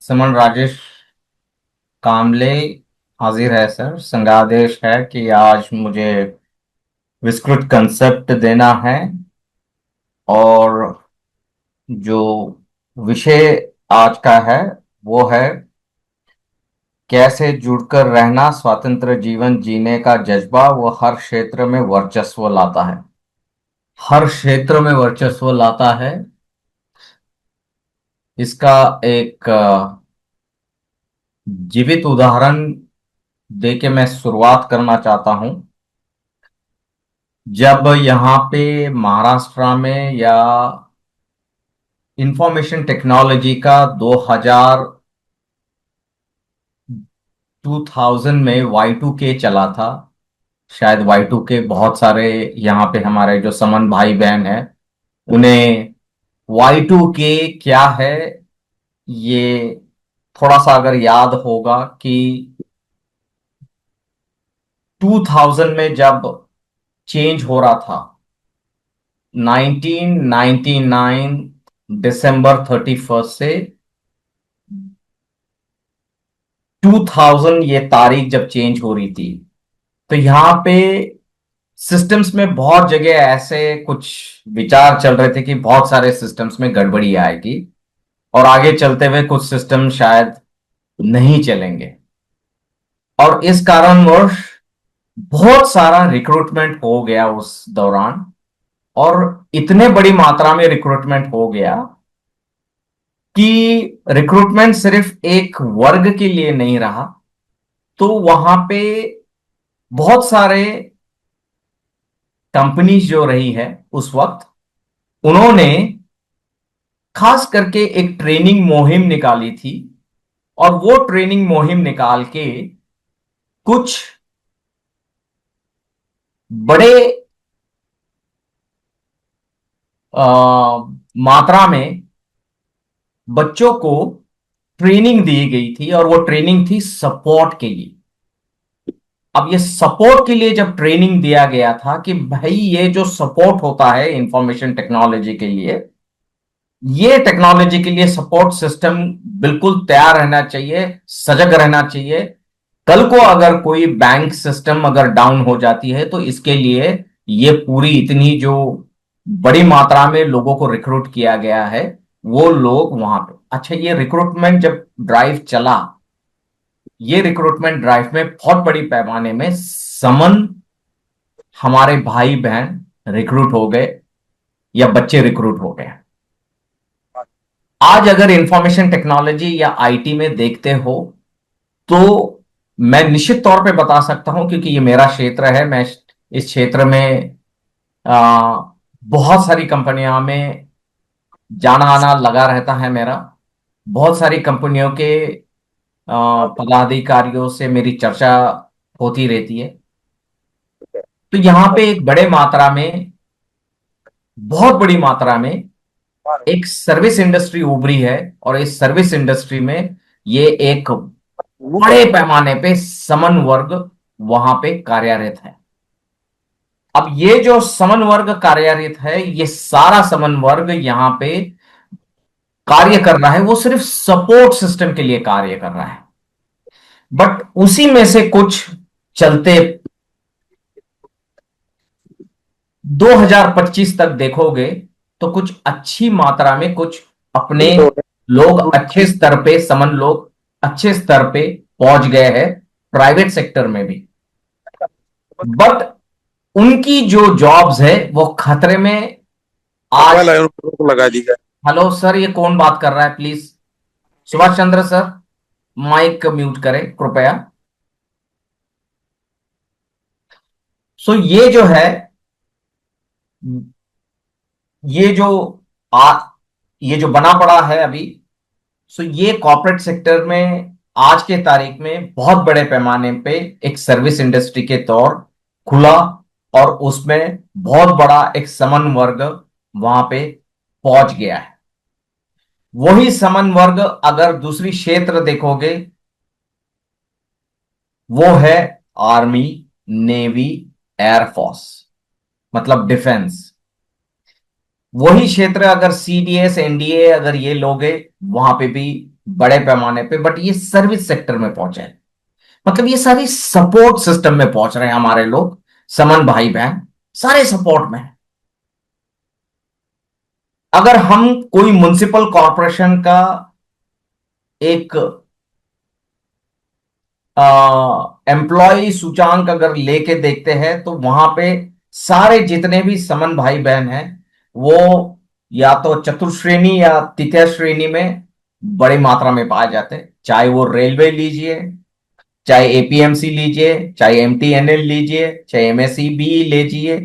समन राजेश कामले हाजिर है सर। संज्ञादेश है कि आज मुझे विस्तृत कंसेप्ट देना है और जो विषय आज का है वो है कैसे जुड़कर रहना स्वतंत्र जीवन जीने का जज्बा वो हर क्षेत्र में वर्चस्व लाता है। हर क्षेत्र में वर्चस्व लाता है। इसका एक जीवित उदाहरण देके मैं शुरुआत करना चाहता हूं। जब यहाँ पे महाराष्ट्र में या इंफॉर्मेशन टेक्नोलॉजी का 2000 में Y2K चला था। शायद Y2K बहुत सारे यहाँ पे हमारे जो समन भाई बहन है उन्हें Y2K क्या है ये थोड़ा सा अगर याद होगा कि 2000 में जब चेंज हो रहा था 1999 दिसंबर 31 से 2000 ये तारीख जब चेंज हो रही थी तो यहाँ पे सिस्टम्स में बहुत जगह ऐसे कुछ विचार चल रहे थे कि बहुत सारे सिस्टम्स में गड़बड़ी आएगी और आगे चलते हुए कुछ सिस्टम शायद नहीं चलेंगे। और इस कारणवश बहुत सारा रिक्रूटमेंट हो गया उस दौरान और इतने बड़ी मात्रा में रिक्रूटमेंट हो गया कि रिक्रूटमेंट सिर्फ एक वर्ग के लिए नहीं रहा। तो वहां पे बहुत सारे कंपनीज जो रही है उस वक्त उन्होंने खास करके एक ट्रेनिंग मुहिम निकाली थी और वो ट्रेनिंग मुहिम निकाल के कुछ बड़े मात्रा में बच्चों को ट्रेनिंग दी गई थी और वो ट्रेनिंग थी सपोर्ट के लिए। अब ये सपोर्ट के लिए जब ट्रेनिंग दिया गया था कि भाई ये जो सपोर्ट होता है इंफॉर्मेशन टेक्नोलॉजी के लिए ये टेक्नोलॉजी के लिए सपोर्ट सिस्टम बिल्कुल तैयार रहना चाहिए, सजग रहना चाहिए। कल को अगर कोई बैंक सिस्टम अगर डाउन हो जाती है तो इसके लिए ये पूरी इतनी जो बड़ी मात्रा में लोगों को रिक्रूट किया गया है वो लोग वहां पे। अच्छा, ये रिक्रूटमेंट जब ड्राइव चला ये रिक्रूटमेंट ड्राइव में बहुत बड़ी पैमाने में समन हमारे भाई बहन रिक्रूट हो गए या बच्चे रिक्रूट हो गए। आज अगर इंफॉर्मेशन टेक्नोलॉजी या आईटी में देखते हो तो मैं निश्चित तौर पे बता सकता हूं क्योंकि ये मेरा क्षेत्र है। मैं इस क्षेत्र में आ, बहुत सारी कंपनियों में जाना आना लगा रहता है मेरा। बहुत सारी कंपनियों के पदाधिकारियों से मेरी चर्चा होती रहती है। तो यहाँ पे एक बड़े मात्रा में बहुत बड़ी मात्रा में एक सर्विस इंडस्ट्री उभरी है और इस सर्विस इंडस्ट्री में ये एक बड़े पैमाने पे समन वर्ग वहां पे कार्यरत है। अब ये जो समन वर्ग कार्यरत है ये सारा समन वर्ग यहां पे कार्य कर रहा है। वो सिर्फ सपोर्ट सिस्टम के लिए कार्य कर रहा है। बट उसी में से कुछ चलते 2025 तक देखोगे तो कुछ अच्छी मात्रा में कुछ अपने लोग अच्छे स्तर पे समन लोग अच्छे स्तर पे पहुंच गए हैं प्राइवेट सेक्टर में भी। बट उनकी जो जॉब्स है वो खतरे में आज। लगा दी है। हेलो सर, ये कौन बात कर रहा है please? Subhash Chandra sir, mic mute करें कृपया। सो ये जो है ये जो आ ये जो बना पड़ा है अभी। सो ये कॉर्पोरेट सेक्टर में आज के तारीख में बहुत बड़े पैमाने पे एक सर्विस इंडस्ट्री के तौर खुला और उसमें बहुत बड़ा एक समन वर्ग वहां पे पहुंच गया है। वही समन वर्ग अगर दूसरी क्षेत्र देखोगे वो है आर्मी, नेवी, एयरफोर्स, मतलब डिफेंस। वही क्षेत्र अगर सीडीएस एनडीए अगर ये लोगे वहां पे भी बड़े पैमाने पे, बट ये सर्विस सेक्टर में पहुंचे हैं। मतलब ये सारी सपोर्ट सिस्टम में पहुंच रहे हैं हमारे लोग, समन भाई बहन, सारे सपोर्ट में हैं। अगर हम कोई म्युनिसिपल कॉरपोरेशन का एक एम्प्लॉय सूचांक अगर लेके देखते हैं, तो वहां पे सारे जितने भी समन भाई बहन हैं, वो या तो चतुर्श्रेणी या तृतीय श्रेणी में बड़ी मात्रा में पाए जाते हैं। चाहे वो रेलवे लीजिए, चाहे एपीएमसी लीजिए, चाहे एमटीएनएल लीजिए, चाहे एमएसईबी लीजिए,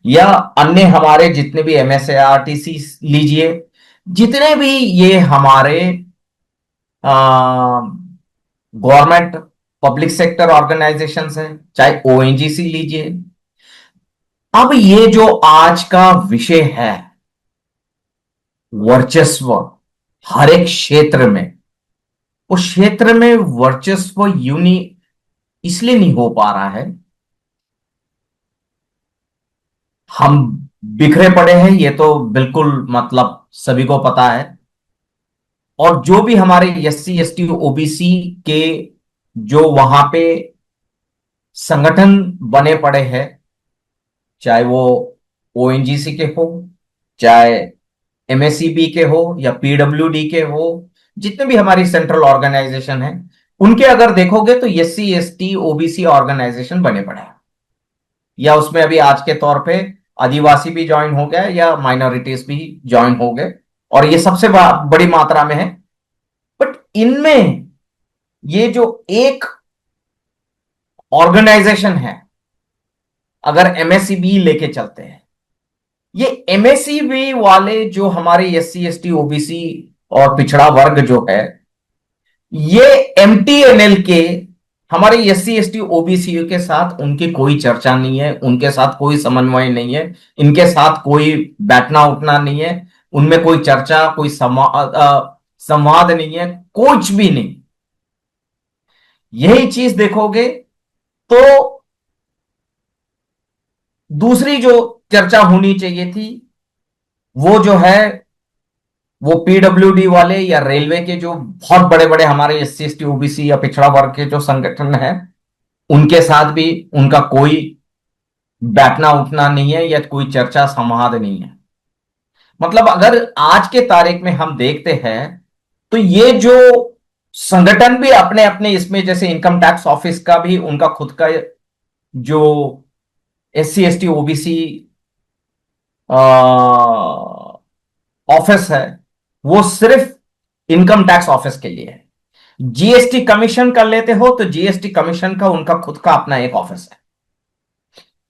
या अन्य हमारे जितने भी एमएसआरटीसी लीजिए, जितने भी ये हमारे गवर्नमेंट पब्लिक सेक्टर ऑर्गेनाइजेशंस हैं, चाहे ओएनजीसी लीजिए। अब ये जो आज का विषय है, वर्चस्व हर एक क्षेत्र में, उस क्षेत्र में वर्चस्व यूनि इसलिए नहीं हो पा रहा है, हम बिखरे पड़े हैं, ये तो बिल्कुल मतलब सभी को पता है। और जो भी हमारे एससी एसटी ओबीसी के जो वहां पे संगठन बने पड़े हैं, चाहे वो ओएनजीसी के हो, चाहे एमएससीबी के हो, या पीडब्ल्यूडी के हो, जितने भी हमारी सेंट्रल ऑर्गेनाइजेशन है, उनके अगर देखोगे तो एससी एसटी ओबीसी ऑर्गेनाइजेशन बने पड़े हैं। या उसमें अभी आज के तौर पे आदिवासी भी ज्वाइन हो गया, या माइनॉरिटीज भी ज्वाइन हो गए, और ये सबसे बड़ी मात्रा में है। बट इनमें ये जो एक ऑर्गेनाइजेशन है, अगर एमएससीबी लेके चलते हैं, ये एमएससीबी वाले जो हमारे एससी एसटी ओबीसी और पिछड़ा वर्ग जो है, ये एमटीएनएल के हमारे एससी एसटी ओबीसी के साथ उनकी कोई चर्चा नहीं है, उनके साथ कोई समन्वय नहीं है, इनके साथ कोई बैठना उठना नहीं है, उनमें कोई चर्चा, कोई संवाद नहीं है, कुछ भी नहीं। यही चीज देखोगे तो दूसरी जो चर्चा होनी चाहिए थी, वो जो है, वो पीडब्ल्यूडी वाले या रेलवे के जो बहुत बड़े बड़े हमारे एससी एसटी ओबीसी या पिछड़ा वर्ग के जो संगठन है, उनके साथ भी उनका कोई बैठना उठना नहीं है, या कोई चर्चा संवाद नहीं है। मतलब अगर आज के तारीख में हम देखते हैं, तो ये जो संगठन भी अपने अपने इसमें, जैसे इनकम टैक्स ऑफिस का भी उनका खुद का जो एससी एसटी ओबीसी ऑफिस है, वो सिर्फ इनकम टैक्स ऑफिस के लिए है। जीएसटी कमीशन कर लेते हो तो जीएसटी कमीशन का उनका खुद का अपना एक ऑफिस है।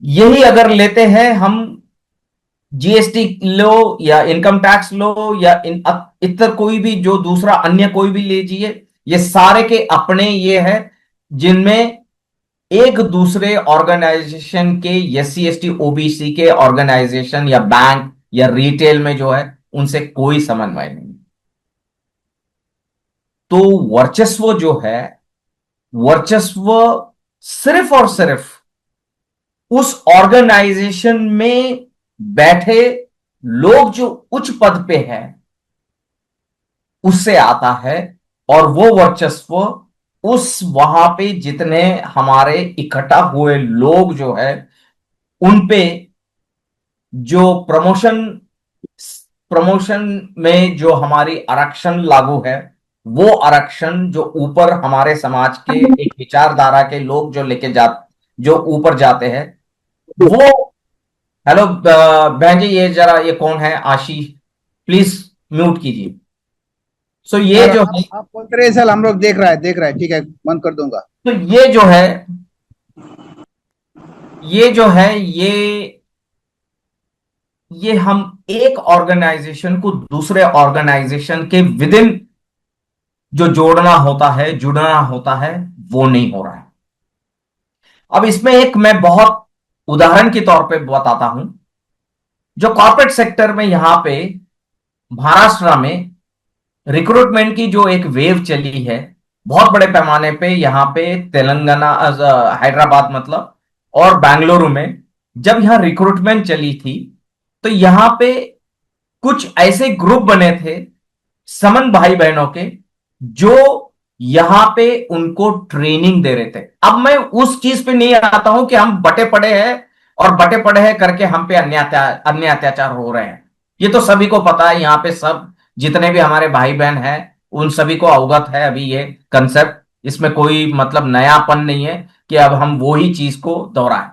यही अगर लेते हैं हम, जीएसटी लो या इनकम टैक्स लो, या इतर कोई भी जो दूसरा अन्य कोई भी लीजिए, ये सारे के अपने ये है, जिनमें एक दूसरे ऑर्गेनाइजेशन के एससी एसटी ओबीसी के ऑर्गेनाइजेशन या बैंक या रिटेल में जो है, उनसे कोई समन्वय नहीं। तो वर्चस्व जो है, वर्चस्व सिर्फ और सिर्फ उस ऑर्गेनाइजेशन में बैठे लोग जो उच्च पद पे हैं, उससे आता है। और वो वर्चस्व उस वहां पे जितने हमारे इकट्ठा हुए लोग जो है, उन पे जो प्रमोशन प्रमोशन में जो हमारी आरक्षण लागू है, वो आरक्षण जो ऊपर हमारे समाज के एक विचारधारा के लोग जो लेके जा, जो ऊपर जाते हैं, वो, हेलो बहन जी, ये जरा, ये कौन है, आशीष, प्लीज म्यूट कीजिए। सो ये सर जो है, आप बोलते रहे सर, हम लोग देख रहा है, ठीक है, बंद कर दूंगा। तो ये जो है, ये जो है, ये हम एक ऑर्गेनाइजेशन को दूसरे ऑर्गेनाइजेशन के विद इन जो जोड़ना होता है, जुड़ना होता है, वो नहीं हो रहा है। अब इसमें एक मैं बहुत उदाहरण के तौर पे बताता हूं। जो कॉर्पोरेट सेक्टर में यहां पे महाराष्ट्र में रिक्रूटमेंट की जो एक वेव चली है, बहुत बड़े पैमाने पे यहां पे तेलंगाना, हैदराबाद मतलब, और बेंगलुरु में जब यहां रिक्रूटमेंट चली थी, तो यहां पे कुछ ऐसे ग्रुप बने थे समन भाई बहनों के, जो यहां पे उनको ट्रेनिंग दे रहे थे। अब मैं उस चीज पे नहीं आता हूं कि हम बटे पड़े हैं और बटे पड़े हैं करके हम पे अन्य अत्याचार हो रहे हैं। ये तो सभी को पता है, यहां पे सब जितने भी हमारे भाई बहन हैं उन सभी को अवगत है अभी ये कंसेप्ट। इसमें कोई मतलब नयापन नहीं है कि अब हम वो ही चीज को दोहराएं।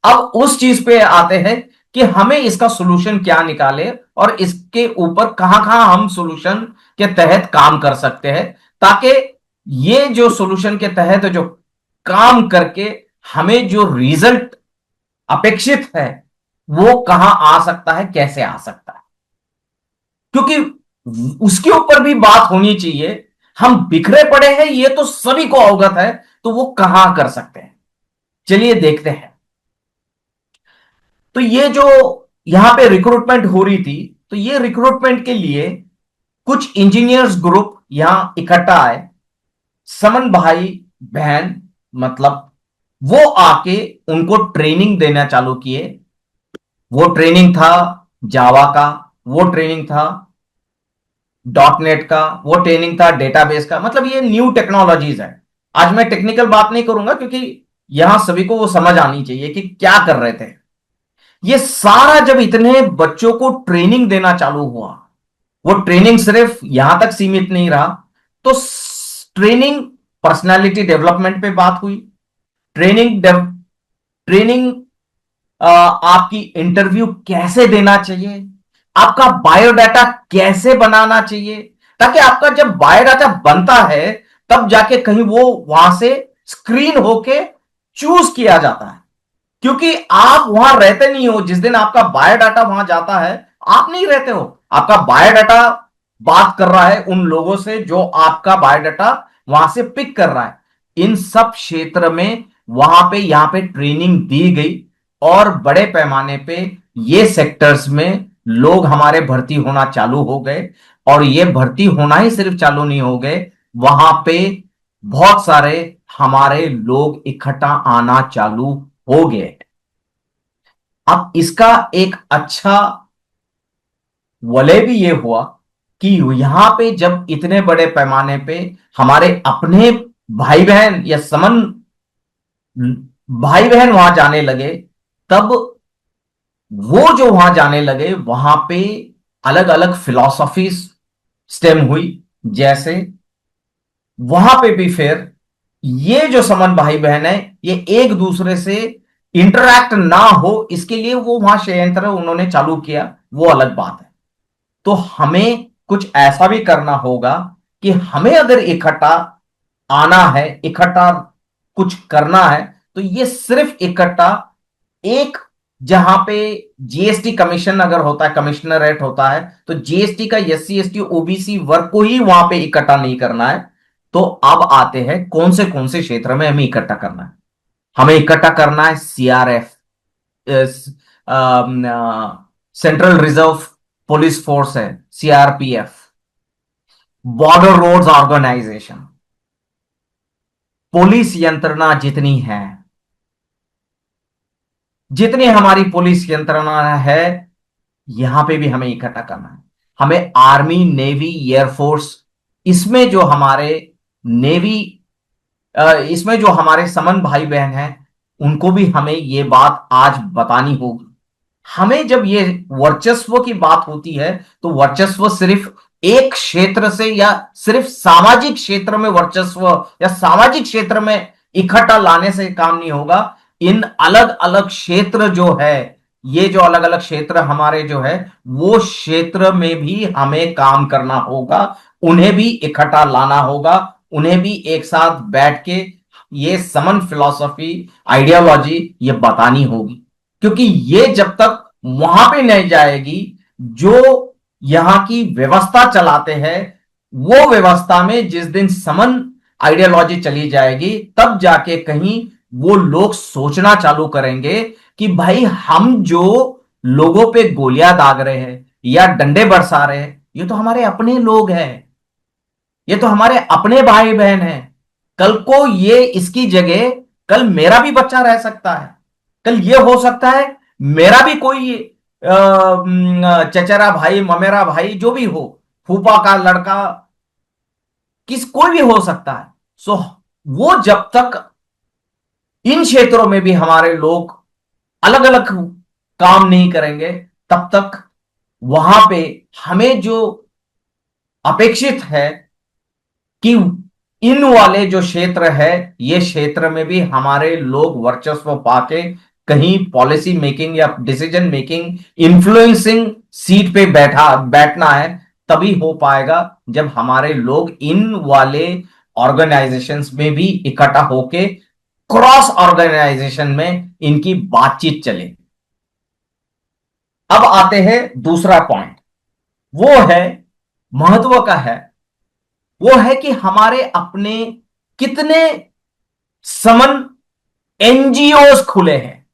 अब उस चीज पे आते हैं कि हमें इसका सोल्यूशन क्या निकाले और इसके ऊपर कहां कहां हम सोल्यूशन के तहत काम कर सकते हैं, ताकि ये जो सोल्यूशन के तहत जो काम करके हमें जो रिजल्ट अपेक्षित है वो कहां आ सकता है, कैसे आ सकता है। क्योंकि उसके ऊपर भी बात होनी चाहिए। हम बिखरे पड़े हैं ये तो सभी को अवगत है, तो वो कहां कर सकते हैं। चलिए देखते हैं। तो ये जो यहां पे रिक्रूटमेंट हो रही थी, तो ये रिक्रूटमेंट के लिए कुछ इंजीनियर्स ग्रुप यहां इकट्ठा आए। समन भाई बहन मतलब वो आके उनको ट्रेनिंग देना चालू किए। वो ट्रेनिंग था जावा का, वो ट्रेनिंग था डॉट नेट का, वो ट्रेनिंग था डेटाबेस का। मतलब ये न्यू टेक्नोलॉजीज है। आज मैं टेक्निकल बात नहीं करूंगा क्योंकि यहां सभी को वो समझ आनी चाहिए कि क्या कर रहे थे। ये सारा जब इतने बच्चों को ट्रेनिंग देना चालू हुआ, वो ट्रेनिंग सिर्फ यहां तक सीमित नहीं रहा। तो ट्रेनिंग पर्सनालिटी डेवलपमेंट पे बात हुई। ट्रेनिंग आपकी इंटरव्यू कैसे देना चाहिए, आपका बायोडाटा कैसे बनाना चाहिए, ताकि आपका जब बायोडाटा बनता है तब जाके कहीं वो वहां से स्क्रीन होके चूज किया जाता है। क्योंकि आप वहां रहते नहीं हो, जिस दिन आपका बायोडाटा वहां जाता है आप नहीं रहते हो। आपका बायोडाटा बात कर रहा है उन लोगों से जो आपका बायोडाटा वहां से पिक कर रहा है। इन सब क्षेत्र में वहां पे यहां पे ट्रेनिंग दी गई और बड़े पैमाने पे ये सेक्टर्स में लोग हमारे भर्ती होना चालू हो गए। और ये भर्ती होना ही सिर्फ चालू नहीं हो गए, वहां पे बहुत सारे हमारे लोग इकट्ठा आना चालू हो गए। अब इसका एक अच्छा वलय भी ये हुआ कि यहां पे जब इतने बड़े पैमाने पे हमारे अपने भाई बहन या समन भाई बहन वहां जाने लगे, तब वो जो वहां जाने लगे वहां पे अलग अलग फिलॉसफी स्टेम हुई। जैसे वहां पे भी फिर ये जो समन भाई बहन है ये एक दूसरे से इंटरैक्ट ना हो इसके लिए वो वहां षड्यंत्र उन्होंने चालू किया, वो अलग बात है। तो हमें कुछ ऐसा भी करना होगा कि हमें अगर इकट्ठा आना है, इकट्ठा कुछ करना है, तो ये सिर्फ इकट्ठा एक जहां पे जीएसटी कमीशन अगर होता है, कमिश्नरेट होता है, तो जीएसटी का एससी एसटी ओबीसी वर्ग को ही वहां पे इकट्ठा नहीं करना है। तो अब आते हैं कौन से क्षेत्र में हमें इकट्ठा करना है। हमें इकट्ठा करना है CRF, central reserve police force है, CRPF, border roads organisation, police यंत्रणा जितनी है, जितनी हमारी पुलिस यंत्रणा है, यहां पे भी हमें इकट्ठा करना है। हमें आर्मी नेवी एयरफोर्स, इसमें जो हमारे नेवी इसमें जो हमारे समन भाई बहन हैं उनको भी हमें ये बात आज बतानी होगी। हमें जब ये वर्चस्व की बात होती है तो वर्चस्व सिर्फ एक क्षेत्र से या सिर्फ सामाजिक क्षेत्र में वर्चस्व या सामाजिक क्षेत्र में इकट्ठा लाने से काम नहीं होगा। इन अलग अलग क्षेत्र जो है, ये जो अलग अलग क्षेत्र हमारे जो है, वो क्षेत्र में भी हमें काम करना होगा। उन्हें भी इकट्ठा लाना होगा, उन्हें भी एक साथ बैठ के ये समन फिलॉसफी आइडियोलॉजी ये बतानी होगी। क्योंकि ये जब तक वहां पे नहीं जाएगी, जो यहां की व्यवस्था चलाते हैं वो व्यवस्था में जिस दिन समन आइडियोलॉजी चली जाएगी तब जाके कहीं वो लोग सोचना चालू करेंगे कि भाई हम जो लोगों पे गोलियां दाग रहे हैं या डंडे बरसा रहे हैं ये तो हमारे अपने लोग हैं, ये तो हमारे अपने भाई बहन हैं। कल को ये इसकी जगह कल मेरा भी बच्चा रह सकता है। कल ये हो सकता है मेरा भी कोई चचेरा भाई, ममेरा भाई, जो भी हो, फूफा का लड़का, कोई भी हो सकता है। सो वो जब तक इन क्षेत्रों में भी हमारे लोग अलग अलग काम नहीं करेंगे, तब तक वहां पे हमें जो अपेक्षित है कि इन वाले जो क्षेत्र है, ये क्षेत्र में भी हमारे लोग वर्चस्व पाके कहीं पॉलिसी मेकिंग या डिसीजन मेकिंग इन्फ्लुएंसिंग सीट पे बैठना है, तभी हो पाएगा जब हमारे लोग इन वाले ऑर्गेनाइजेशंस में भी इकट्ठा होके क्रॉस ऑर्गेनाइजेशन में इनकी बातचीत चले। अब आते हैं दूसरा पॉइंट, वो है महत्व का है, वो है कि हमारे अपने कितने समन एनजीओस खुले हैं,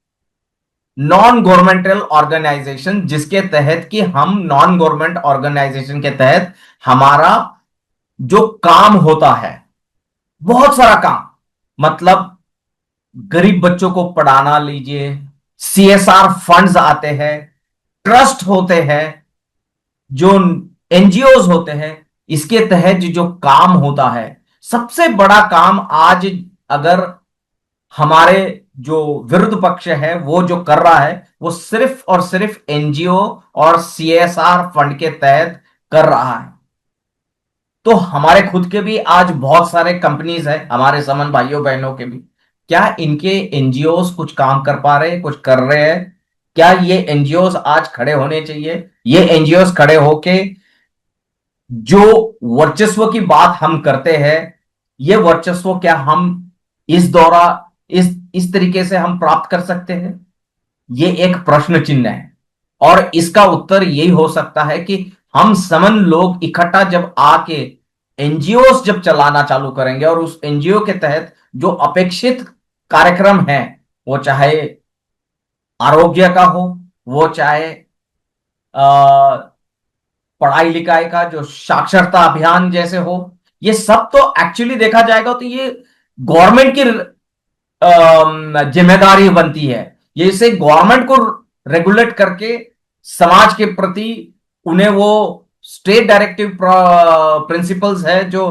नॉन गवर्नमेंटल ऑर्गेनाइजेशन, जिसके तहत कि हम नॉन गवर्नमेंट ऑर्गेनाइजेशन के तहत हमारा जो काम होता है, बहुत सारा काम, मतलब गरीब बच्चों को पढ़ाना लीजिए, सीएसआर फंड्स आते हैं, ट्रस्ट होते हैं, जो एनजीओज होते हैं, इसके तहत जो काम होता है, सबसे बड़ा काम आज अगर हमारे जो विरुद्ध पक्ष है वो जो कर रहा है, वो सिर्फ और सिर्फ एनजीओ और सीएसआर फंड के तहत कर रहा है। तो हमारे खुद के भी आज बहुत सारे कंपनीज है, हमारे समन भाइयों बहनों के भी, क्या इनके एनजीओस कुछ काम कर पा रहे हैं, कुछ कर रहे हैं? क्या ये एनजीओस आज खड़े होने चाहिए? ये एनजीओस खड़े होके जो वर्चस्व की बात हम करते हैं, ये वर्चस्व क्या हम इस दौरा इस तरीके से हम प्राप्त कर सकते हैं? ये एक प्रश्न चिन्ह है। और इसका उत्तर यही हो सकता है कि हम समन लोग इकट्ठा जब आके एनजीओ जब चलाना चालू करेंगे, और उस एनजीओ के तहत जो अपेक्षित कार्यक्रम है, वो चाहे आरोग्य का हो, वो चाहे पढ़ाई लिखाई का जो साक्षरता अभियान जैसे हो, ये सब तो एक्चुअली देखा जाएगा तो ये गवर्नमेंट की जिम्मेदारी बनती है। ये इसे गवर्नमेंट को रेगुलेट करके समाज के प्रति उन्हें वो स्टेट डायरेक्टिव प्रिंसिपल्स है जो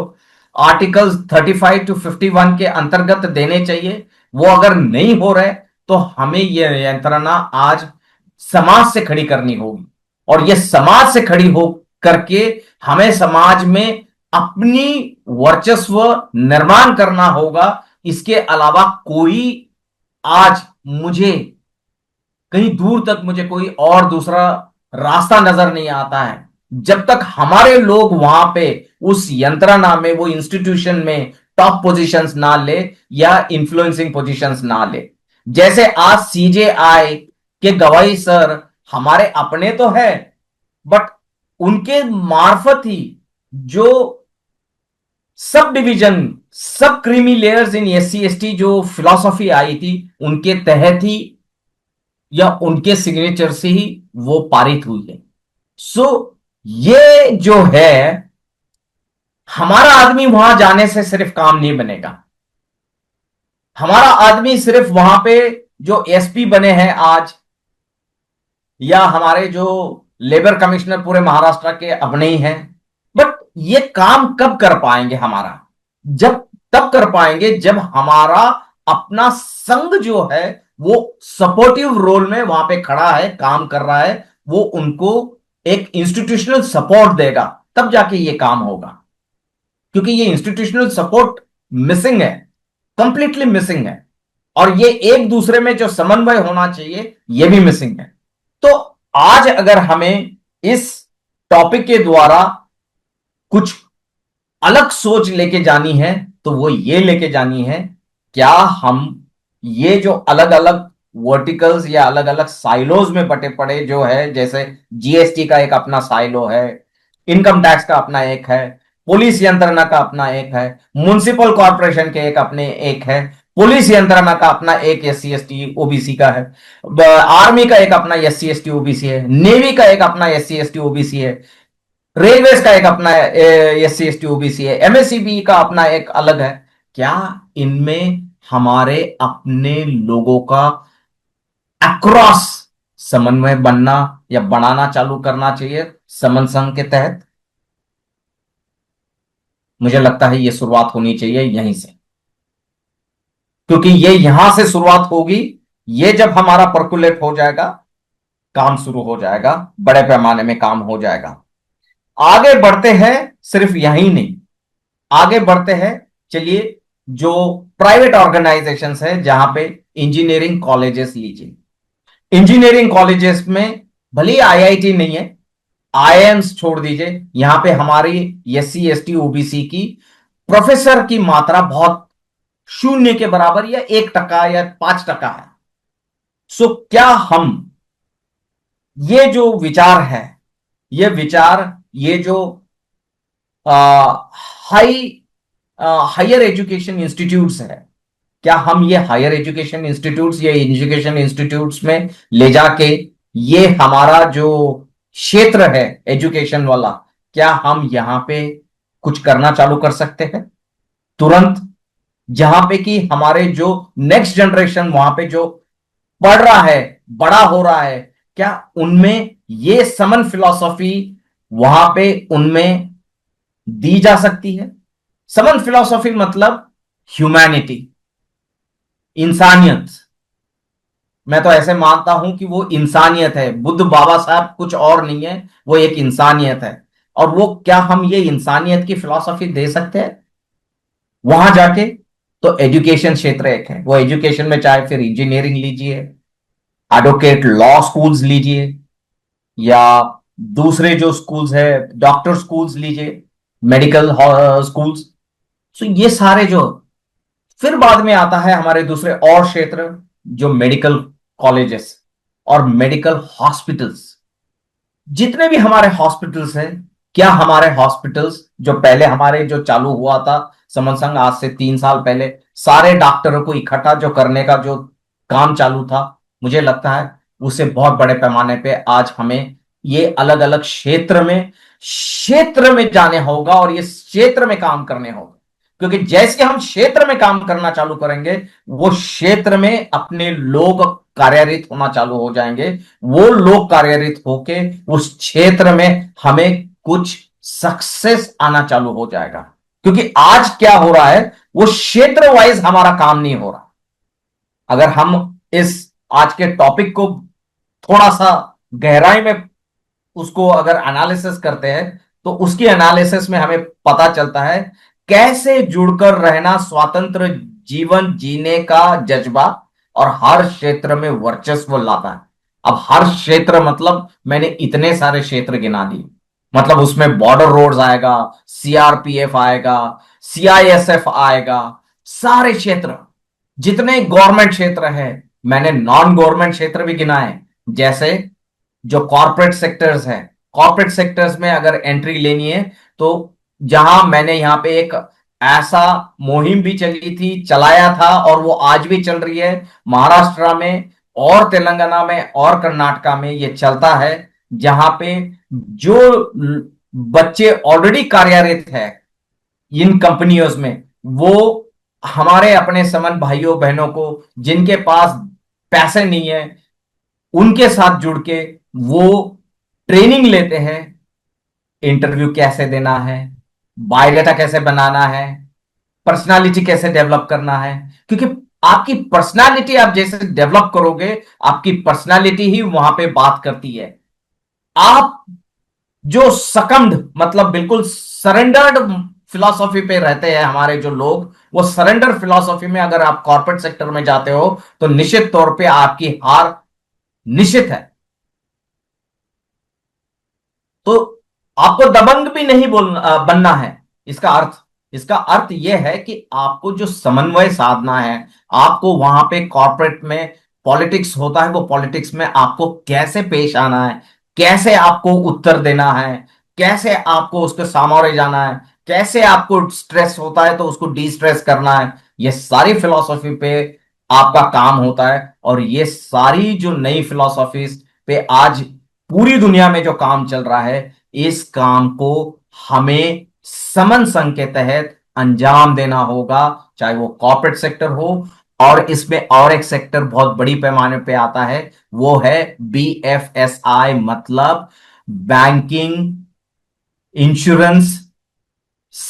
आर्टिकल्स 35 टू 51 के अंतर्गत देने चाहिए, वो अगर नहीं हो रहे, तो हमें ये यंत्रणा आज समाज से खड़ी करनी होगी। और ये समाज से खड़ी हो करके हमें समाज में अपनी वर्चस्व निर्माण करना होगा। इसके अलावा कोई आज मुझे कहीं दूर तक मुझे कोई और दूसरा रास्ता नजर नहीं आता है, जब तक हमारे लोग वहां पे उस यंत्रणा में, वो इंस्टीट्यूशन में टॉप पोजीशंस ना ले या इन्फ्लुएंसिंग पोजीशंस ना ले। जैसे आज सीजेआई के गवाही सर हमारे अपने तो है, बट उनके मार्फत ही जो सब डिवीजन, सब क्रीमी लेयर्स इन एससी एसटी जो फिलॉसफी आई थी, उनके तहत ही या उनके सिग्नेचर से ही वो पारित हुई है। सो ये जो है, हमारा आदमी वहां जाने से सिर्फ काम नहीं बनेगा। हमारा आदमी सिर्फ वहां पे जो एसपी बने हैं आज, या हमारे जो लेबर कमिश्नर पूरे महाराष्ट्र के अपने ही हैं, बट ये काम कब कर पाएंगे हमारा? जब तब कर पाएंगे जब हमारा अपना संघ जो है वो सपोर्टिव रोल में वहां पे खड़ा है, काम कर रहा है, वो उनको एक इंस्टीट्यूशनल सपोर्ट देगा, तब जाके ये काम होगा। क्योंकि ये इंस्टीट्यूशनल सपोर्ट मिसिंग है, कंप्लीटली मिसिंग है। और ये एक दूसरे में जो समन्वय होना चाहिए, ये भी मिसिंग है। तो आज अगर हमें इस टॉपिक के द्वारा कुछ अलग सोच लेके जानी है, तो वो ये लेके जानी है, क्या हम ये जो अलग अलग वर्टिकल्स या अलग अलग साइलोज में बटे पड़े जो है, जैसे जीएसटी का एक अपना साइलो है, इनकम टैक्स का अपना एक है, पुलिस यंत्रणा का अपना एक है, म्युनिसिपल कॉर्पोरेशन के एक अपने एक है, पुलिस यंत्रणा का अपना एक S C S T OBC का है, आर्मी का एक अपना S C S T OBC है, नेवी का एक अपना S C S T OBC है, रेलवेज का एक अपना S C S T OBC है, एमएससीबी का अपना एक अलग है। क्या इनमें हमारे अपने लोगों का अक्रॉस समन्वय बनना या बनाना चालू करना चाहिए समन संघ के तहत? मुझे लगता है ये शुरुआत होनी चाहिए यहीं से, क्योंकि ये यहां से शुरुआत होगी। ये जब हमारा परकुलेट हो जाएगा, काम शुरू हो जाएगा, बड़े पैमाने में काम हो जाएगा। आगे बढ़ते हैं, सिर्फ यही नहीं, आगे बढ़ते हैं। चलिए, जो प्राइवेट ऑर्गेनाइजेशंस है, जहां पे इंजीनियरिंग कॉलेजेस लीजिए। इंजीनियरिंग कॉलेजेस में भले आईआईटी नहीं है, आईआईएम्स छोड़ दीजिए, यहां पे हमारी एससी एसटी ओबीसी की प्रोफेसर की मात्रा बहुत शून्य के बराबर या 1% या 5% है। सो क्या हम, ये जो विचार है, ये विचार, ये जो हाई हायर एजुकेशन इंस्टीट्यूट्स है, क्या हम ये हायर एजुकेशन इंस्टीट्यूट्स या एजुकेशन इंस्टीट्यूट्स में ले जाके ये हमारा जो क्षेत्र है एजुकेशन वाला, क्या हम यहां पे कुछ करना चालू कर सकते हैं तुरंत, जहां पे कि हमारे जो नेक्स्ट जनरेशन वहां पे जो पढ़ रहा है, बड़ा हो रहा है, क्या उनमें ये समन फिलॉसफी वहां पे उनमें दी जा सकती है? समन फिलॉसफी मतलब ह्यूमैनिटी, इंसानियत। मैं तो ऐसे मानता हूं कि वो इंसानियत है, बुद्ध बाबा साहब कुछ और नहीं है, वो एक इंसानियत है। और वो, क्या हम ये इंसानियत की फिलॉसफी दे सकते हैं वहां जाके? तो एजुकेशन क्षेत्र एक है, वो एजुकेशन में चाहे फिर इंजीनियरिंग लीजिए, एडवोकेट लॉ स्कूल्स लीजिए, या दूसरे जो स्कूल्स है, डॉक्टर स्कूल्स लीजिए, मेडिकल स्कूल्स। सो ये सारे जो, फिर बाद में आता है हमारे दूसरे और क्षेत्र, जो मेडिकल कॉलेजेस और मेडिकल हॉस्पिटल्स। जितने भी हमारे हॉस्पिटल्स हैं, क्या हमारे हॉस्पिटल्स जो पहले हमारे जो चालू हुआ था समन संघ, आज से 3 साल पहले, सारे डॉक्टरों को इकट्ठा जो करने का जो काम चालू था, मुझे लगता है उसे बहुत बड़े पैमाने पे आज हमें ये अलग अलग क्षेत्र में जाने होगा और ये क्षेत्र में काम करने होगा। क्योंकि जैसे हम क्षेत्र में काम करना चालू करेंगे, वो क्षेत्र में अपने लोग कार्यरत होना चालू हो जाएंगे। वो लोग कार्यरत होके उस क्षेत्र में हमें कुछ सक्सेस आना चालू हो जाएगा। क्योंकि आज क्या हो रहा है, वो क्षेत्र वाइज हमारा काम नहीं हो रहा। अगर हम इस आज के टॉपिक को थोड़ा सा गहराई में उसको अगर एनालिसिस करते हैं, तो उसकी एनालिसिस में हमें पता चलता है कैसे जुड़कर रहना स्वतंत्र जीवन जीने का जज्बा और हर क्षेत्र में वर्चस्व लाता है। अब हर क्षेत्र मतलब मैंने इतने सारे क्षेत्र गिना दिए, मतलब उसमें बॉर्डर रोड्स आएगा, सीआरपीएफ आएगा, सीआईएसएफ आएगा, सारे क्षेत्र, जितने गवर्नमेंट क्षेत्र है, मैंने नॉन गवर्नमेंट क्षेत्र भी गिनाए। जैसे जो कॉर्पोरेट सेक्टर्स है, कॉर्पोरेट सेक्टर्स में अगर एंट्री लेनी है, तो जहां मैंने यहां पे एक ऐसा मुहिम भी चली थी, चलाया था, और वो आज भी चल रही है, महाराष्ट्र में और तेलंगाना में और कर्नाटका में ये चलता है, जहां पे जो बच्चे ऑलरेडी कार्यरत है इन कंपनियों में, वो हमारे अपने समन भाइयों बहनों को जिनके पास पैसे नहीं है, उनके साथ जुड़ के वो ट्रेनिंग लेते हैं, इंटरव्यू कैसे देना है, बायोडाटा कैसे बनाना है, पर्सनालिटी कैसे डेवलप करना है। क्योंकि आपकी पर्सनालिटी आप जैसे डेवलप करोगे, आपकी पर्सनालिटी ही वहां पे बात करती है। आप जो सकम्ड, मतलब बिल्कुल सरेंडर्ड फिलॉसफी पे रहते हैं हमारे जो लोग, वो सरेंडर फिलॉसफी में अगर आप कॉर्पोरेट सेक्टर में जाते हो, तो निश्चित तौर पे आपकी हार निश्चित है। तो आपको दबंग भी नहीं बनना है। इसका अर्थ यह है कि आपको जो समन्वय साधना है, आपको वहां पे कॉर्पोरेट में पॉलिटिक्स होता है, वो पॉलिटिक्स में आपको कैसे पेश आना है, कैसे आपको उत्तर देना है, कैसे आपको उसके सामोरे जाना है, कैसे आपको स्ट्रेस होता है तो उसको डी स्ट्रेस करना है, ये सारी फिलॉसफी पे आपका काम होता है। और ये सारी जो नई फिलॉसफीज पे आज पूरी दुनिया में जो काम चल रहा है, इस काम को हमें समन संघ के तहत अंजाम देना होगा, चाहे वो कॉर्पोरेट सेक्टर हो। और इसमें और एक सेक्टर बहुत बड़ी पैमाने पे आता है, वो है BFSI, मतलब बैंकिंग, इंश्योरेंस,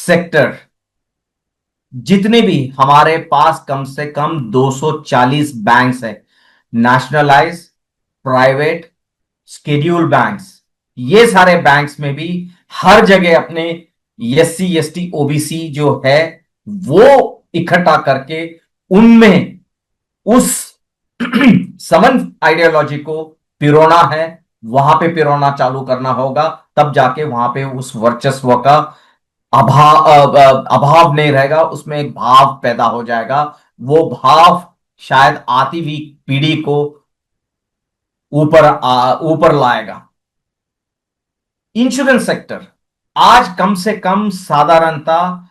सेक्टर, जितने भी हमारे पास कम से कम 240 बैंक्स है, नेशनलाइज, प्राइवेट, शेड्यूल बैंक्स, ये सारे बैंक्स में भी हर जगह अपने एससी एसटी ओबीसी जो है वो इकट्ठा करके उनमें उस समन आइडियोलॉजी को पिरोना है, वहां पे पिरोना चालू करना होगा। तब जाके वहां पे उस वर्चस्व का अभाव नहीं रहेगा, उसमें एक भाव पैदा हो जाएगा। वो भाव शायद आती हुई पीढ़ी को ऊपर लाएगा। इंश्योरेंस सेक्टर, आज कम से कम साधारणता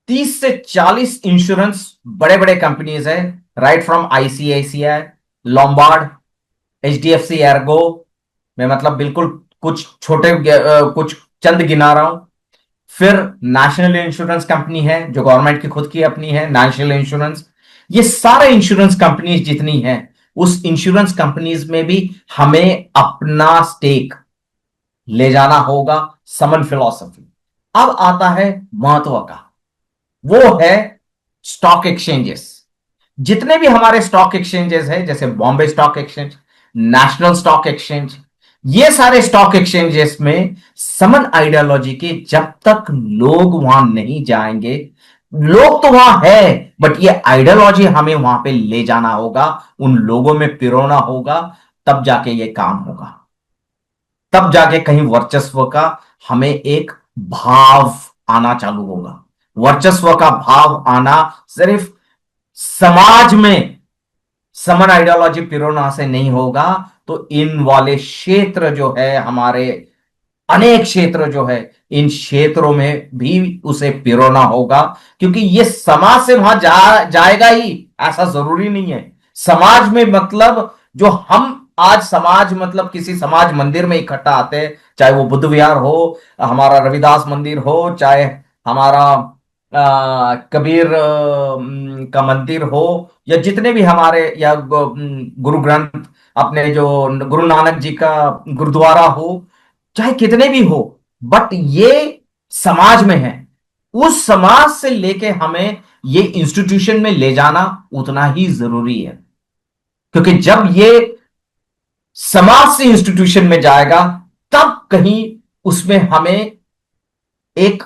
30 से 40 इंश्योरेंस बड़े बड़े कंपनीज है, right from ICICI, Lombard, HDFC Ergo, मैं मतलब बिल्कुल कुछ छोटे कुछ चंद गिना रहा हूं। फिर नेशनल इंश्योरेंस कंपनी है जो गवर्नमेंट की खुद की अपनी है, नेशनल इंश्योरेंस। ये सारे इंश्योरेंस कंपनीज जितनी हैं, उस इंश्योरेंस कंपनीज में भी हमें अपना स्टेक ले जाना होगा, समन फिलॉसफी। अब आता है महत्व का, वो है स्टॉक एक्सचेंजेस। जितने भी हमारे स्टॉक एक्सचेंजेस हैं, जैसे Bombay stock exchange, national stock exchange, ये सारे स्टॉक एक्सचेंजेस में समन आइडियोलॉजी के जब तक लोग वहां नहीं जाएंगे, लोग तो वहां है, बट ये आइडियोलॉजी हमें वहां पे ले जाना होगा, उन लोगों में पिरोना होगा, तब जाके ये काम होगा। तब जाके कहीं वर्चस्व का हमें एक भाव आना चालू होगा। वर्चस्व का भाव आना सिर्फ समाज में समन आइडियोलॉजी पिरोना से नहीं होगा, तो इन वाले क्षेत्र जो है हमारे, अनेक क्षेत्र जो है, इन क्षेत्रों में भी उसे पिरोना होगा। क्योंकि ये समाज से वहां जाएगा ही ऐसा जरूरी नहीं है। समाज में मतलब जो हम आज समाज मतलब किसी समाज मंदिर में इकट्ठा आते हैं, चाहे वो बुद्ध विहार हो, हमारा रविदास मंदिर हो, चाहे हमारा कबीर का मंदिर हो, या जितने भी हमारे, या गुरु ग्रंथ, अपने जो गुरु नानक जी का गुरुद्वारा हो, चाहे कितने भी हो, बट ये समाज में है। उस समाज से लेके हमें ये इंस्टीट्यूशन में ले जाना उतना ही जरूरी है। क्योंकि जब ये समाज से इंस्टीट्यूशन में जाएगा, तब कहीं उसमें हमें एक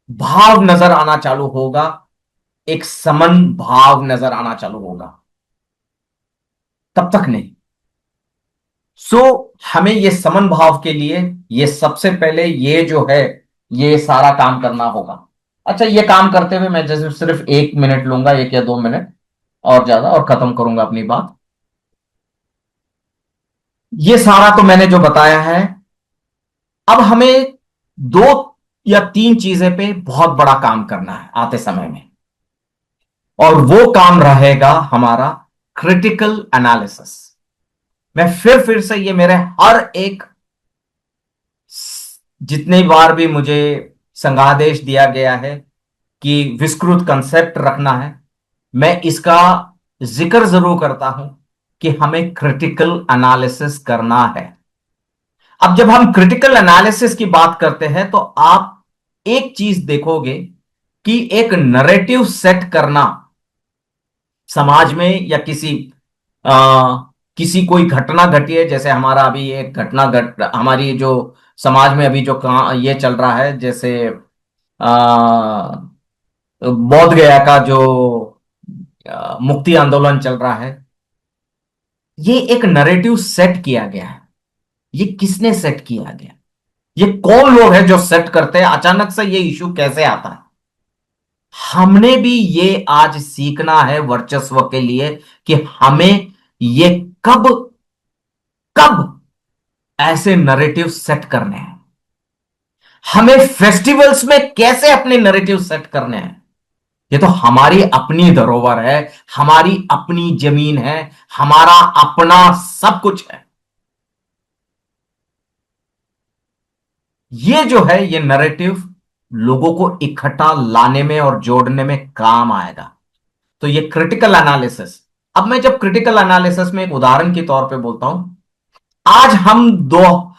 भाव नजर आना चालू होगा, एक समन भाव नजर आना चालू होगा, तब तक नहीं। सो हमें ये समन भाव के लिए ये सबसे पहले ये जो है ये सारा काम करना होगा। अच्छा, ये काम करते हुए मैं जैसे सिर्फ 1 मिनट लूंगा, 1 या 2 मिनट और ज्यादा, और खत्म करूंगा अपनी बात। ये सारा तो मैंने जो बताया है, अब हमें 2 या 3 चीजें पे बहुत बड़ा काम करना है आते समय में, और वो काम रहेगा हमारा क्रिटिकल एनालिसिस। मैं फिर से ये मेरे हर एक, जितने बार भी मुझे संज्ञादेश दिया गया है कि विस्तृत कंसेप्ट रखना है, मैं इसका जिक्र जरूर करता हूं कि हमें क्रिटिकल एनालिसिस करना है। अब जब हम क्रिटिकल एनालिसिस की बात करते हैं, तो आप एक चीज देखोगे कि एक नरेटिव सेट करना समाज में, या आ, किसी कोई घटना घटी है, जैसे हमारा अभी एक घटना घट हमारी जो समाज में अभी जो ये चल रहा है, जैसे बोध गया का जो मुक्ति आंदोलन चल रहा है, ये एक नरेटिव सेट किया गया है। ये किसने सेट किया गया? ये कौन लोग हैं जो सेट करते हैं? अचानक से ये इशू कैसे आता है? हमने भी ये आज सीखना है वर्चस्व के लिए, कि हमें ये कब कब ऐसे नरेटिव सेट करने हैं, हमें फेस्टिवल्स में कैसे अपने नरेटिव सेट करने हैं। ये तो हमारी अपनी धरोहर है, हमारी अपनी जमीन है, हमारा अपना सब कुछ है। ये जो है ये नैरेटिव लोगों को इकट्ठा लाने में और जोड़ने में काम आएगा। तो ये क्रिटिकल एनालिसिस, अब मैं जब क्रिटिकल एनालिसिस में एक उदाहरण के तौर पे बोलता हूं, आज हम दो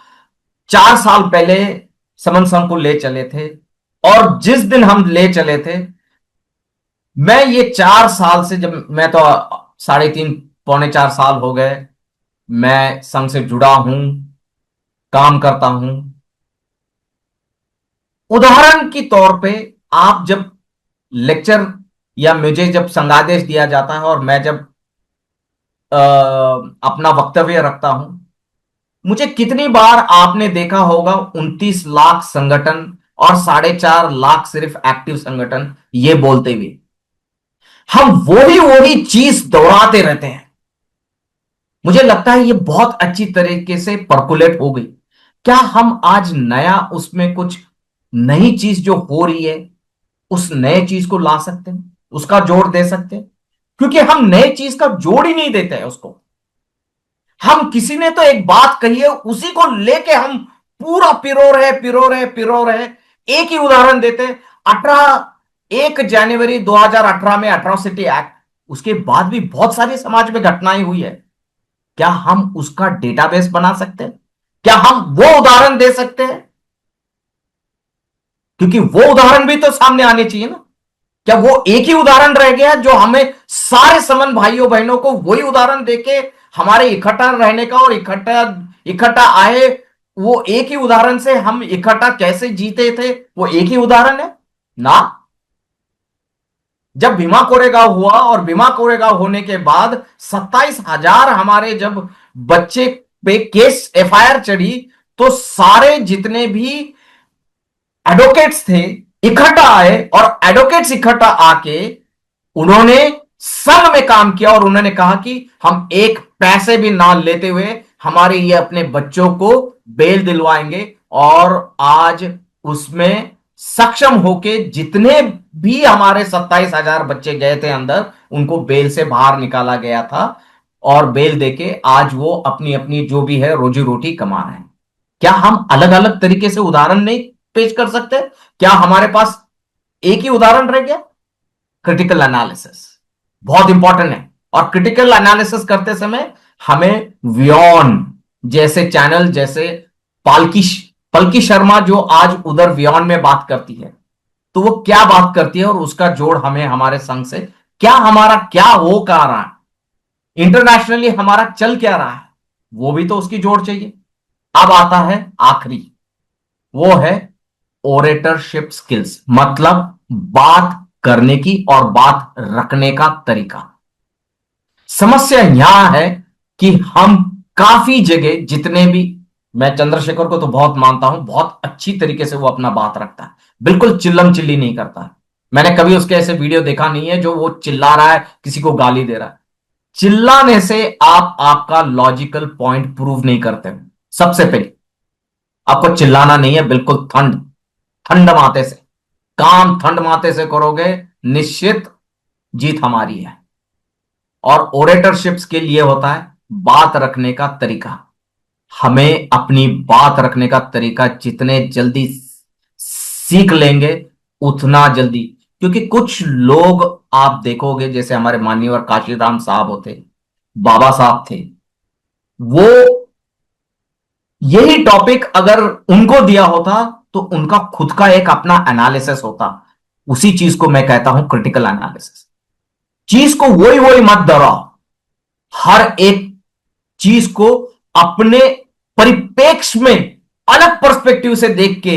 4 साल पहले समन संघ को ले चले थे। और जिस दिन हम ले चले थे, मैं ये 4 साल से, जब मैं तो 3.5 पौने 4 साल हो गए मैं संघ से जुड़ा हूं, काम करता हूं। उदाहरण के तौर पे, आप जब लेक्चर या मुझे जब संज्ञादेश दिया जाता है और मैं जब अपना वक्तव्य रखता हूं, मुझे कितनी बार आपने देखा होगा 29 लाख संगठन और 4.5 लाख सिर्फ एक्टिव संगठन ये बोलते हुए, हम वही वही चीज दोहराते रहते हैं। मुझे लगता है ये बहुत अच्छी तरीके से परकुलेट हो गई। क्या हम आज नया उसमें कुछ नई चीज जो हो रही है, उस नए चीज को ला सकते हैं, उसका जोड़ दे सकते हैं? क्योंकि हम नए चीज का जोड़ ही नहीं देते हैं उसको। हम किसी ने तो एक बात कही है, उसी को लेके हम पूरा पिरो रहे पिरो रहे पिरो रहे। एक ही उदाहरण देते हैं, 1 जनवरी 2018 में एट्रोसिटी एक्ट, उसके बाद भी बहुत सारी समाज में घटनाएं हुई है। क्या हम उसका डेटाबेस बना सकते हैं? क्या हम वो उदाहरण दे सकते हैं? क्योंकि वो उदाहरण भी तो सामने आने चाहिए ना। क्या वो एक ही उदाहरण रह गया जो हमें सारे समन भाइयों बहनों को वही उदाहरण देके हमारे इकट्ठा रहने का, और इकट्ठा इकट्ठा आए, वो एक ही उदाहरण से हम इकट्ठा कैसे जीते थे वो एक ही उदाहरण है ना। जब भीमा कोरेगांव हुआ और भीमा कोरेगांव होने के बाद 27,000 हमारे जब बच्चे पे केस एफआईआर चढ़ी, तो सारे जितने भी एडवोकेट्स थे इकट्ठा आए, और एडवोकेट्स इकट्ठा आके उन्होंने संघ में काम किया और उन्होंने कहा कि हम एक पैसे भी ना लेते हुए हमारे ये अपने बच्चों को बेल दिलवाएंगे। और आज उसमें सक्षम होके जितने भी हमारे 27,000 बच्चे गए थे अंदर, उनको बेल से बाहर निकाला गया था। और बेल देके आज वो अपनी अपनी जो भी है रोजी रोटी कमा रहे हैं। क्या हम अलग अलग तरीके से उदाहरण नहीं पेश कर सकते? क्या हमारे पास एक ही उदाहरण रह गया? क्रिटिकल एनालिसिस बहुत इंपॉर्टेंट है। और क्रिटिकल एनालिसिस करते समय हमें वियॉन जैसे चैनल, जैसे पालकी पलकी शर्मा जो आज उधर वियॉन में बात करती है, तो वो क्या बात करती है और उसका जोड़ हमें हमारे संघ से, क्या हमारा क्या हो क्या रहा है, इंटरनेशनली हमारा चल क्या रहा है, वो भी तो उसकी जोड़ चाहिए। अब आता है आखिरी, वो है ओरेटरशिप स्किल्स, मतलब बात करने की और बात रखने का तरीका। समस्या यहां है कि हम काफी जगह जितने भी, मैं चंद्रशेखर को तो बहुत मानता हूं, बहुत अच्छी तरीके से वो अपना बात रखता है, बिल्कुल चिल्लम चिल्ली नहीं करता है। मैंने कभी उसके ऐसे वीडियो देखा नहीं है जो वो चिल्ला रहा है, किसी को गाली दे रहा है। चिल्लाने से आप आपका लॉजिकल पॉइंट प्रूव नहीं करते। सबसे पहले आपको चिल्लाना नहीं है, बिल्कुल ठंड ठंड माते से, काम ठंड माते से करोगे, निश्चित जीत हमारी है। और ओरेटरशिप्स के लिए होता है बात रखने का तरीका। हमें अपनी बात रखने का तरीका जितने जल्दी सीख लेंगे उतना जल्दी, क्योंकि कुछ लोग आप देखोगे, जैसे हमारे माननीय काशीराम साहब होते, बाबा साहब थे, वो यही टॉपिक अगर उनको दिया होता तो उनका खुद का एक अपना एनालिसिस होता। उसी चीज को मैं कहता हूं क्रिटिकल एनालिसिस। चीज को वही वही मत दोहराओ, हर एक चीज को अपने परिप्रेक्ष्य में अलग पर्सपेक्टिव से देख के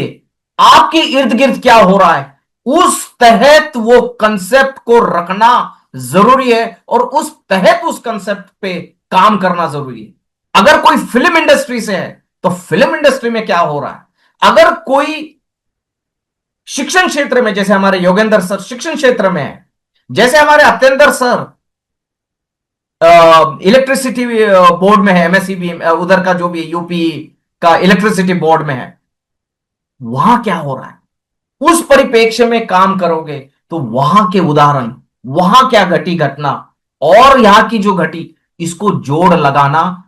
आपके इर्द गिर्द क्या हो रहा है, उस तहत वो कंसेप्ट को रखना जरूरी है, और उस तहत उस कंसेप्ट पे काम करना जरूरी है। अगर कोई फिल्म इंडस्ट्री से है तो फिल्म इंडस्ट्री में क्या हो रहा है, अगर कोई शिक्षण क्षेत्र में, जैसे हमारे योगेंद्र सर शिक्षण क्षेत्र में है, जैसे हमारे अत्यंतर सर इलेक्ट्रिसिटी बोर्ड में है, एमएससीबी उधर का जो भी यूपी का इलेक्ट्रिसिटी बोर्ड में है, वहां क्या हो रहा है, उस परिप्रेक्ष्य में काम करोगे तो वहां के उदाहरण, वहां क्या घटी घटना और यहां की जो घटी, इसको जोड़ लगाना,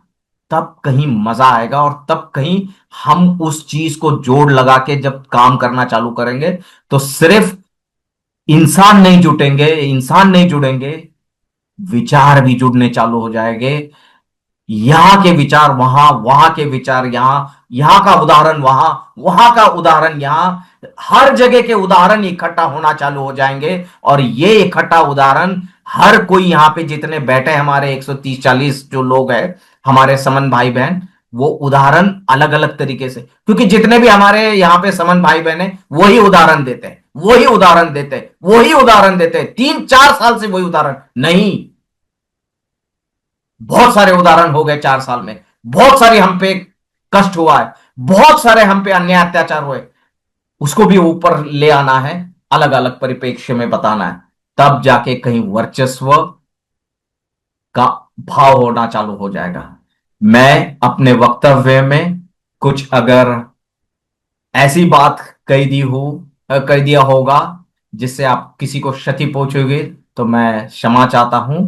तब कहीं मजा आएगा। और तब कहीं हम उस चीज को जोड़ लगा के जब काम करना चालू करेंगे, तो सिर्फ इंसान नहीं जुटेंगे, इंसान नहीं जुड़ेंगे, विचार भी जुड़ने चालू हो जाएंगे। यहाँ के विचार वहां, वहां के विचार यहाँ, यहाँ का उदाहरण वहां, वहां का उदाहरण यहाँ, हर जगह के उदाहरण इकट्ठा होना चालू हो जाएंगे। और ये इकट्ठा उदाहरण हर कोई यहाँ पे जितने बैठे हमारे 130-140 जो लोग हैं, हमारे समन भाई बहन, वो उदाहरण अलग अलग तरीके से, क्योंकि जितने भी हमारे यहाँ पे समन भाई बहन है वही उदाहरण देते हैं, वही उदाहरण देते हैं, वही उदाहरण देते हैं, 3-4 साल से वही उदाहरण नहीं। बहुत सारे उदाहरण हो गए 4 साल में, बहुत सारे हम पे कष्ट हुआ है, बहुत सारे हम पे अन्याय अत्याचार हुए, उसको भी ऊपर ले आना है, अलग अलग परिप्रेक्ष्य में बताना है, तब जाके कहीं वर्चस्व का भाव होना चालू हो जाएगा। मैं अपने वक्तव्य में कुछ अगर ऐसी बात कह दिया होगा जिससे आप किसी को क्षति पहुंचोगे, तो मैं क्षमा चाहता हूं।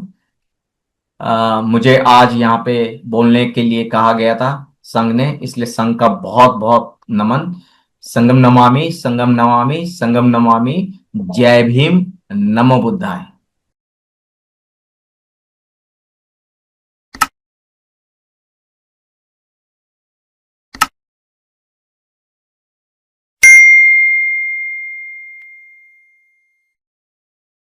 मुझे आज यहाँ पे बोलने के लिए कहा गया था संघ ने, इसलिए संघ का बहुत बहुत नमन। संगम नमामि, संगम नमामि, संगम नमामि। जय भीम, नमो बुद्धाय।